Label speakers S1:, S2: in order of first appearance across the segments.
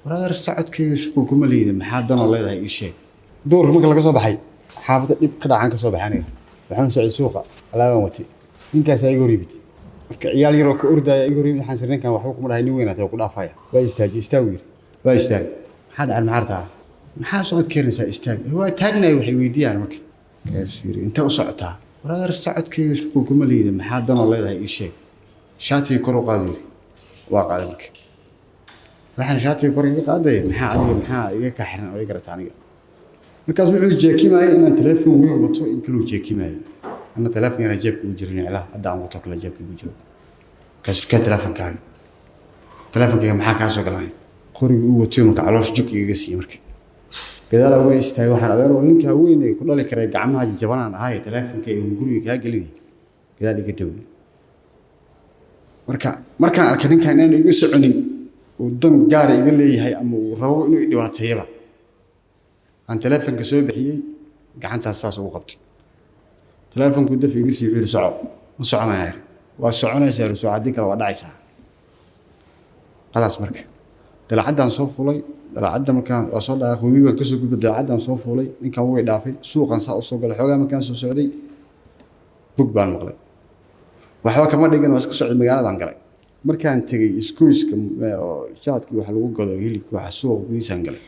S1: ورا السعود كي شغل كم اللي إذا محادنا الله هذا الشيء دور ممكن لقى صباح حي حافظ كده عنك صباح عنك وحنا سعيد سوقه على موتي إنك سايقوري بيت عيال يروك أردا يقولي من حسرين كان وحوق مرة هنوينا تقول أفايا يستاوي هذا على المعرضة محاسوات كيرنسا استاوي هو تاجنا يوحي ويدي على مك كيف سيري أنت وصعتها ورا السعود كي شغل كم اللي إذا محادنا الله هذا الشيء شاتي كرو قادر واقع لك waxaan shaati koray qaaday maxaa iga ka xiran oo iga rataniga markaas wuxuu jeekimaay inaan telefoon weyn wato in kale uu jeekimaay ana telefoon yana jeebka ugu jirin ilaa hadda aan wato kala jeebka ugu jiro ka telefoonka maxaa ka soo galay qoriga uu wato marka caloosh juk iga sii markii gadaal way istaay waxaan adeero ninka weyn ay ku dhali karay gacmaha jabanaan ahay telefoonka ee guriga ka galin gadaal iga taw markaan arkay ninkan inaan iga soconin ودن قاري يقول لي هاي أمو رو إنه إدوات هيبة عن تلفن كسوي بحيي قعنت أساس وقبت تلفن كده في قصي يعير سعو وسعنا يعير وسعنا يسير سعو عديك لو ودعي ساعة خلاص مرك دلعدا نصوف ولي دلعدا مكان وصل أخوي وكسو قبل دلعدا نصوف ولي إن كان هو يدافع سوق نساء السوق الحوجة مكان سو سعودي بقبان مغلي وحوا كمان ديجن واسك سعود المجال عنقلي markaan tagay iskuuska jaadkii waxa lagu gado hilibka waxa suuq gudisan galay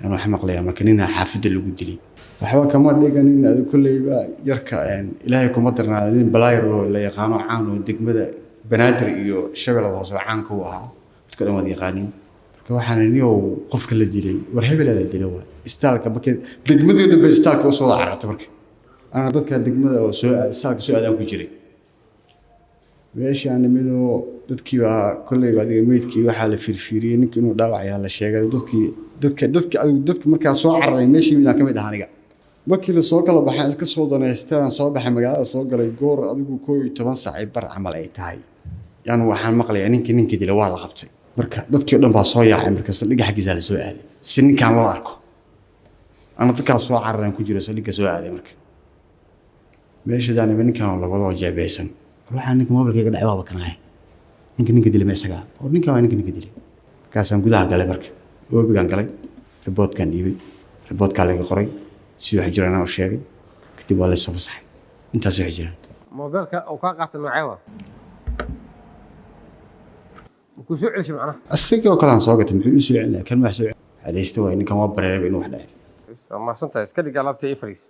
S1: aan wax maqlay marka nina xaafida lagu dilay waxba kama dhigan in aad kullayba yarka ilaahay kuma darnaadin balaayir oo la yaqaano caan oo degmada banaadir iyo shabeelada hoose caan ku ahaa dadka dhamad yaqaanin marka waxaan niyo qofka la dilay war hebel la dilay waa istaalka marka degmadu dhanba istaalka soo carartay marka ana dadka degmada oo soo istaalka soo aadaan ku jiray meeshii aan midoo dadkii baa kullayba adiga meedkii waxa la firfiriyay ninkii inuu dhaawac ayaa la sheegay dadka markaa soo cararay meeshii midaan ka mid ahaa aniga markii la soo kala baxay iska soo daneystaan soo baxay magaalada soo galay goor adigu 12 saac bar camal ay tahay yani waxaan maqlay ninkii dilay waa la qabtay marka dadkii dhan baa soo yaacay marka saldhigga xaqiisa la soo aaday si ninkaan loo arko ana dadka soo cararay ku jira saldhigga soo aaday marka meeshii ninkaan laga wada jeebeysan ruuxa ninka mobilkayga dhacay waa bakanahay ninka dilay meesha oo ninka dilay kaasaan gudaha galay marka oobigan galay reportkan dhiibay reportka laga qoray si wax jirana oo sheegay kadib waa la soo fasaxay intaas wax jiraan
S2: mobilka oo ka qaatay nooceewa ku soo celish macna
S1: asigoo kala soo gatay muxuu soo celin kan ma soo cadeysta waa ninkan waa bareeray inuu wax dhacay
S2: ma santa iska dhig alaabta Ifris